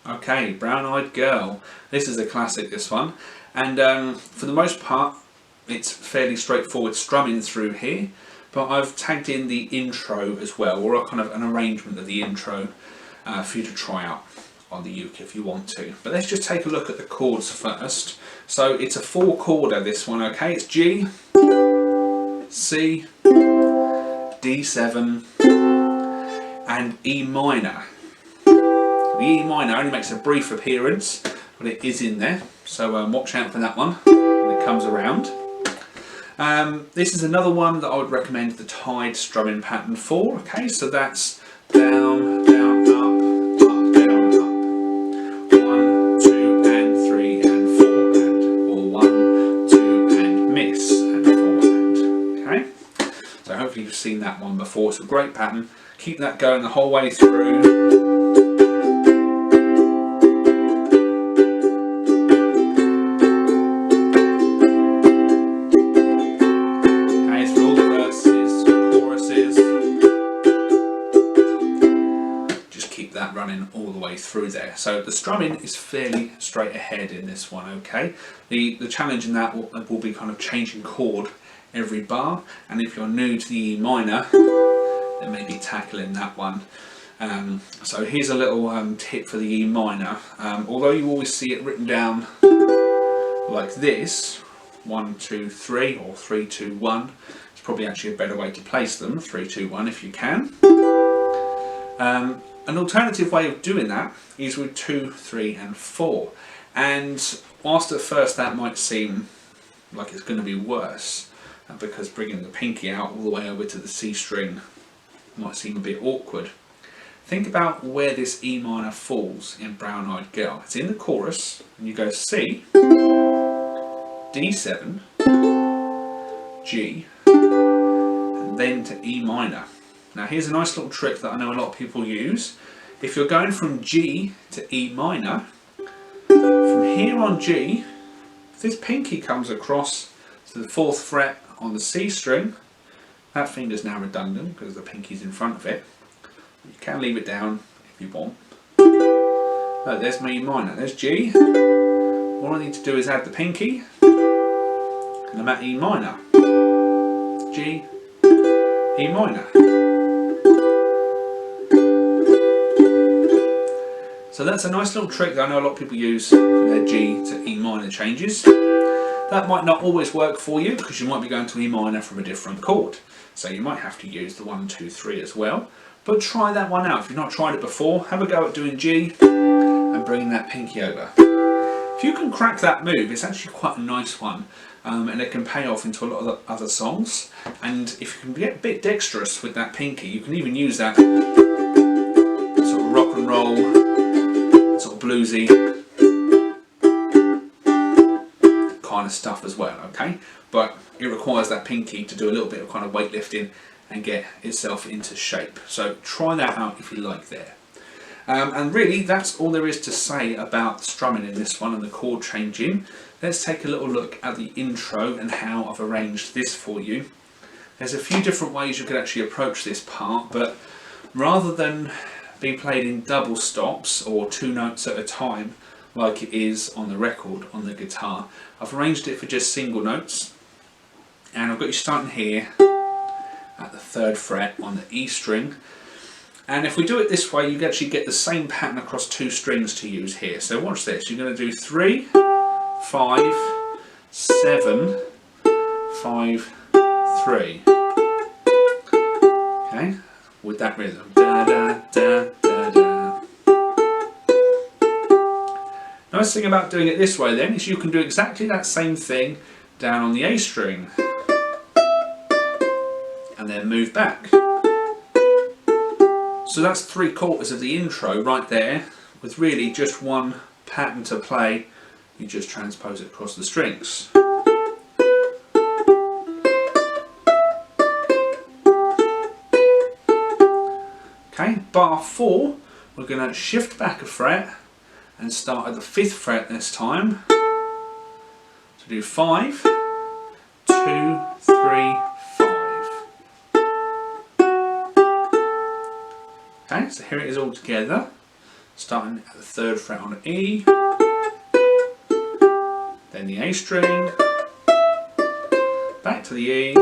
Okay, Brown Eyed Girl. This is a classic, this one. And for the most part, it's fairly straightforward strumming through here. But I've tagged in the intro as well, or a kind of an arrangement of the intro for you to try out on the uke if you want to. But let's just take a look at the chords first. So it's a 4-chorder, this one, okay? It's G, C, D7 and E minor. The E minor only makes a brief appearance, but it is in there, so watch out for that one when it comes around. This is another one that I would recommend the tied strumming pattern for. Okay, so that's down, down, up, down, up. 1, 2 and 3 and 4 and, or 1, 2 and miss and 4 and. Okay, so hopefully you've seen that one before. It's a great pattern. Keep that going the whole way through. Running all the way through there. So the strumming is fairly straight ahead in this one, okay? The challenge in that will be kind of changing chord every bar, and if you're new to the E minor, then maybe tackling that one. So here's a little tip for the E minor. Although you always see it written down like this, 1, 2, 3, or 3, 2, 1, it's probably actually a better way to place them, 3, 2, 1 if you can. An alternative way of doing that is with 2, 3 and 4, and whilst at first that might seem like it's going to be worse because bringing the pinky out all the way over to the C string might seem a bit awkward, think about where this E minor falls in Brown Eyed Girl. It's in the chorus and you go C, D7, G and then to E minor. Now here's a nice little trick that I know a lot of people use. If you're going from G to E minor, from here on G, if this pinky comes across to the 4th fret on the C string, that finger's now redundant because the pinky's in front of it. You can leave it down if you want. Look, there's my E minor, there's G. All I need to do is add the pinky, and I'm at E minor. G, E minor. So that's a nice little trick that I know a lot of people use for their G to E minor changes. That might not always work for you because you might be going to E minor from a different chord. So you might have to use the 1, 2, 3 as well. But try that one out. If you've not tried it before, have a go at doing G and bringing that pinky over. If you can crack that move, it's actually quite a nice one. And it can pay off into a lot of other songs. And if you can get a bit dexterous with that pinky, you can even use that sort of rock and roll, sort of bluesy kind of stuff as well, okay? But it requires that pinky to do a little bit of kind of weightlifting and get itself into shape. So try that out if you like there. And really that's all there is to say about strumming in this one and the chord changing. Let's take a little look at the intro and how I've arranged this for you. There's a few different ways you could actually approach this part, but rather than be played in double stops or 2 notes at a time like it is on the record on the guitar, I've arranged it for just single notes, and I've got you starting here at the 3rd fret on the E string. And if we do it this way, you actually get the same pattern across 2 strings to use here. So watch this, you're going to do 3, 5, 7, 5, 3. Okay, with that rhythm. Da, da, da, da, da. Nice thing about doing it this way then is you can do exactly that same thing down on the A string and then move back. So that's 3/4 of the intro right there, with really just one pattern to play. You just transpose it across the strings. Okay, bar 4, we're going to shift back a fret and start at the 5th fret this time. So do 5, 2, 3, 5. Okay, so here it is all together. starting at the 3rd fret on an E, then the A string, back to the E,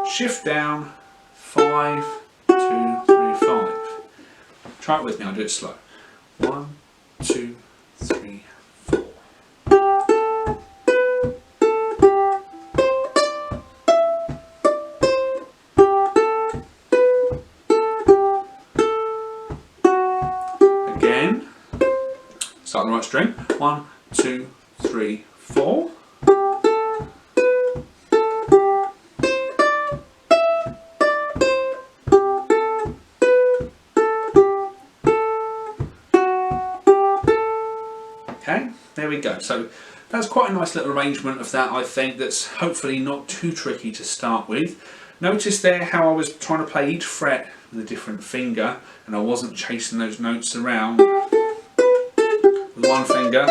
shift down, 5, 2, 3, 5. Try it with me, I'll do it slow. 1, 2, 3, 4. Again, start the right string. 1, 2, 3, 4. Okay, there we go. So that's quite a nice little arrangement of that, I think, that's hopefully not too tricky to start with. Notice there how I was trying to play each fret with a different finger, and I wasn't chasing those notes around with one finger.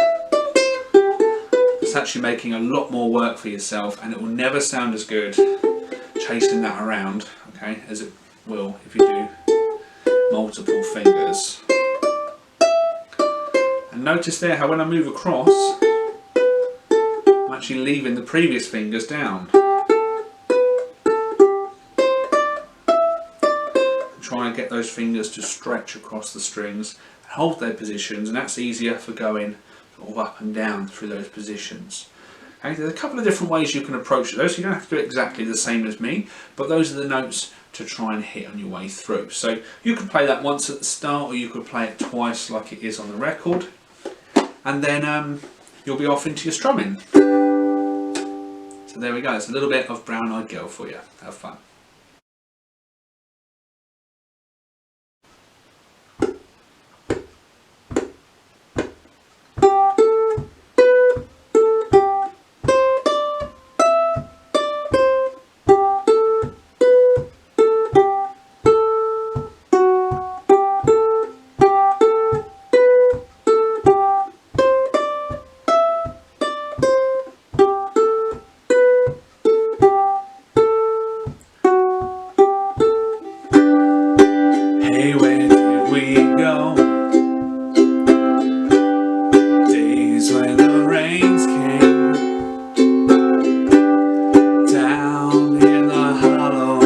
It's actually making a lot more work for yourself, and it will never sound as good chasing that around, okay, as it will if you do multiple fingers. And notice there how when I move across, I'm actually leaving the previous fingers down. And try and get those fingers to stretch across the strings and hold their positions, and that's easier for going sort of up and down through those positions. Okay, there's a couple of different ways you can approach those, so you don't have to do it exactly the same as me, but those are the notes to try and hit on your way through. So you could play that once at the start, or you could play it twice like it is on the record, and then you'll be off into your strumming. So there we go, it's a little bit of Brown Eyed Girl for you. Have fun. Hey, where did we go? Days when the rains came down in the hollow,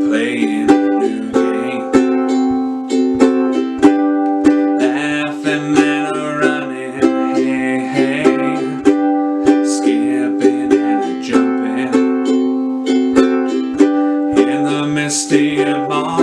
playing a new game, laughing and a running, hey, hey, skipping and a jumping in the misty morning.